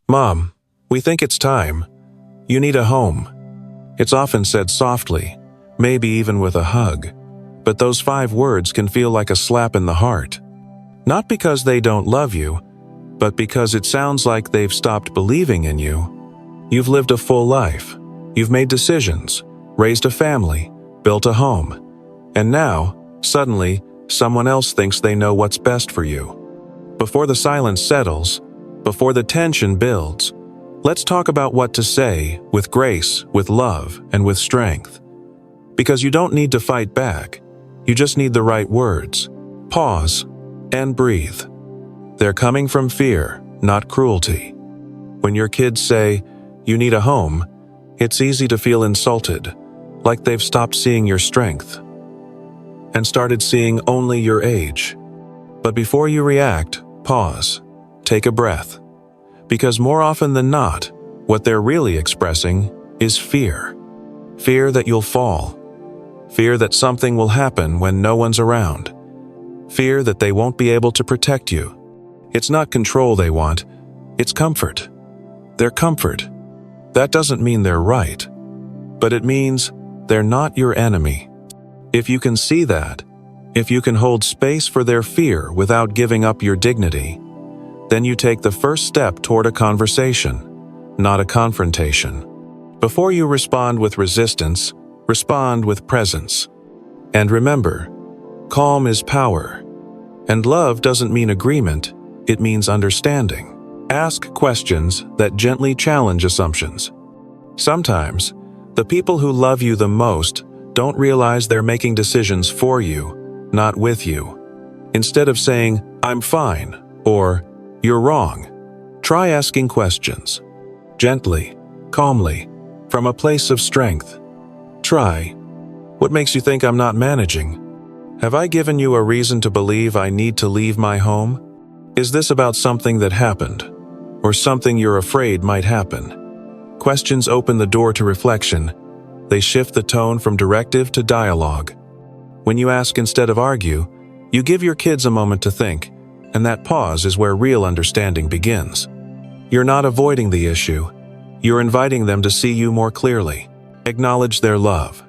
"Mom, we think it's time. You need a home." It's often said softly, maybe even with a hug, but those 5 words can feel like a slap in the heart. Not because they don't love you, but because it sounds like they've stopped believing in you. You've lived a full life. You've made decisions, raised a family, built a home. And now, suddenly, someone else thinks they know what's best for you. Before the silence settles, before the tension builds, let's talk about what to say with grace, with love, and with strength. Because you don't need to fight back. You just need the right words. Pause and breathe. They're coming from fear, not cruelty. When your kids say, "You need a home," it's easy to feel insulted, like they've stopped seeing your strength and started seeing only your age. But before you react, pause. Take a breath. Because more often than not, what they're really expressing is fear. Fear that you'll fall. Fear that something will happen when no one's around. Fear that they won't be able to protect you. It's not control they want, it's comfort. Their comfort. That doesn't mean they're right, but it means they're not your enemy. If you can see that, if you can hold space for their fear without giving up your dignity, then you take the first step toward a conversation, not a confrontation. Before you respond with resistance, respond with presence. And remember, calm is power. And love doesn't mean agreement, it means understanding. Ask questions that gently challenge assumptions. Sometimes, the people who love you the most don't realize they're making decisions for you, not with you. Instead of saying, "I'm fine," or "You're wrong," try asking questions. Gently, calmly, from a place of strength. Try, "What makes you think I'm not managing? Have I given you a reason to believe I need to leave my home? Is this about something that happened, or something you're afraid might happen?" Questions open the door to reflection. They shift the tone from directive to dialogue. When you ask instead of argue, you give your kids a moment to think, and that pause is where real understanding begins. You're not avoiding the issue. You're inviting them to see you more clearly. Acknowledge their love,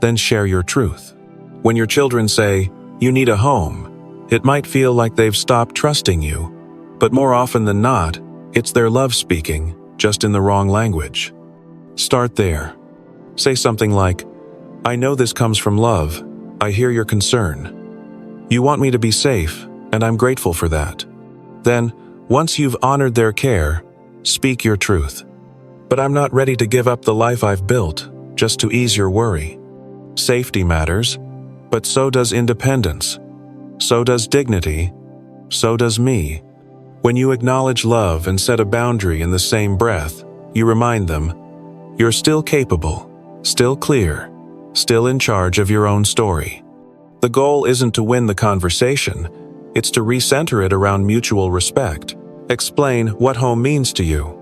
then share your truth. When your children say, "You need a home," it might feel like they've stopped trusting you, but more often than not, it's their love speaking, just in the wrong language. Start there. Say something like, "I know this comes from love. I hear your concern. You want me to be safe, and I'm grateful for that." Then, once you've honored their care, speak your truth. "But I'm not ready to give up the life I've built, just to ease your worry." Safety matters, but so does independence. So does dignity. So does me. When you acknowledge love and set a boundary in the same breath, you remind them, you're still capable, still clear, still in charge of your own story. The goal isn't to win the conversation, it's to recenter it around mutual respect. Explain what home means to you.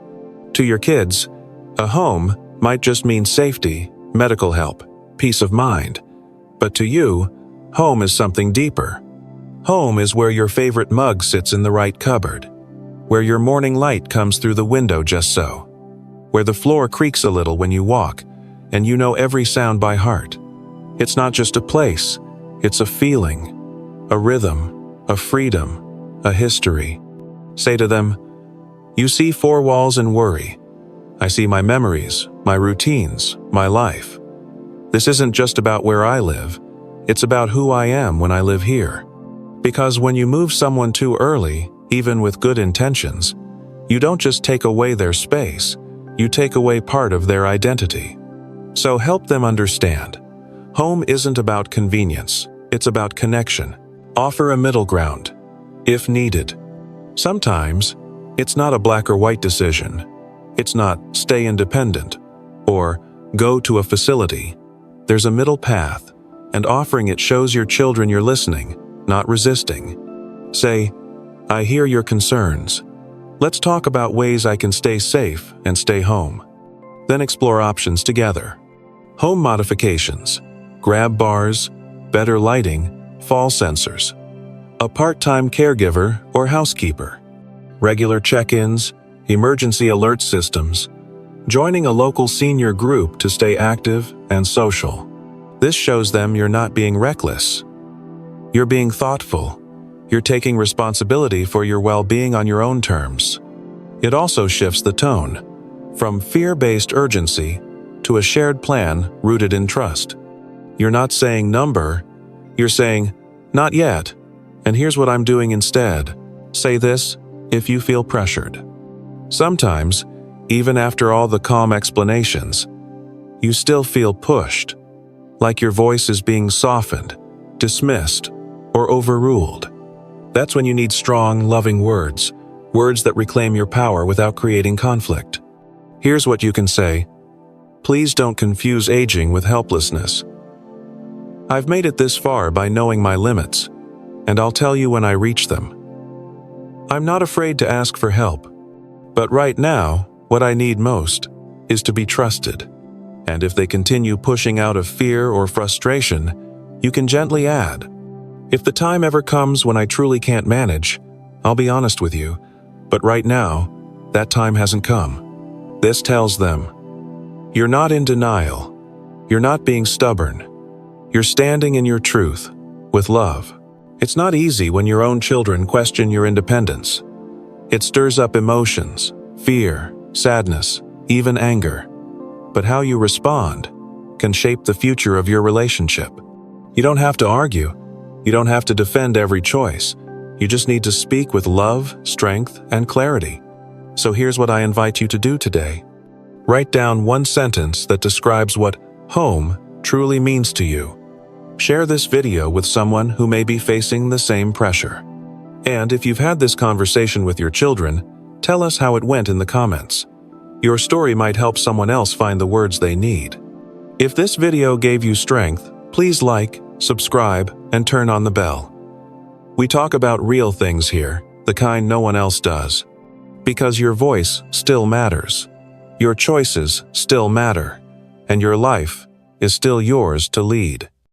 To your kids, a home might just mean safety, medical help, peace of mind. But to you, home is something deeper. Home is where your favorite mug sits in the right cupboard, where your morning light comes through the window just so, where the floor creaks a little when you walk, and you know every sound by heart. It's not just a place, it's a feeling, a rhythm, a freedom, a history. Say to them, "You see 4 walls and worry. I see my memories, my routines, my life. This isn't just about where I live, it's about who I am when I live here." Because when you move someone too early, even with good intentions, you don't just take away their space, you take away part of their identity. So help them understand. Home isn't about convenience, it's about connection. Offer a middle ground, if needed. Sometimes, it's not a black or white decision. It's not stay independent or go to a facility. There's a middle path, and offering it shows your children you're listening, not resisting. Say, "I hear your concerns. Let's talk about ways I can stay safe and stay home." Then explore options together. Home modifications, grab bars, better lighting, fall sensors, a part-time caregiver or housekeeper, regular check-ins, emergency alert systems, joining a local senior group to stay active and social. This shows them you're not being reckless. You're being thoughtful. You're taking responsibility for your well-being on your own terms. It also shifts the tone, from fear-based urgency to a shared plan rooted in trust. You're not saying number, you're saying, not yet, and here's what I'm doing instead. Say this if you feel pressured. Sometimes, even after all the calm explanations, you still feel pushed, like your voice is being softened, dismissed, or overruled. That's when you need strong, loving words, words that reclaim your power without creating conflict. Here's what you can say. Please don't confuse aging with helplessness. I've made it this far by knowing my limits, and I'll tell you when I reach them. I'm not afraid to ask for help, but right now, what I need most is to be trusted. And if they continue pushing out of fear or frustration, you can gently add, if the time ever comes when I truly can't manage, I'll be honest with you, but right now, that time hasn't come. This tells them, you're not in denial. You're not being stubborn. You're standing in your truth, with love. It's not easy when your own children question your independence. It stirs up emotions, fear, sadness, even anger. But how you respond can shape the future of your relationship. You don't have to argue. You don't have to defend every choice. You just need to speak with love, strength, and clarity. So here's what I invite you to do today. Write down one sentence that describes what home truly means to you. Share this video with someone who may be facing the same pressure. And if you've had this conversation with your children, tell us how it went in the comments. Your story might help someone else find the words they need. If this video gave you strength, please like, subscribe, and turn on the bell. We talk about real things here, the kind no one else does. Because your voice still matters. Your choices still matter. And your life is still yours to lead.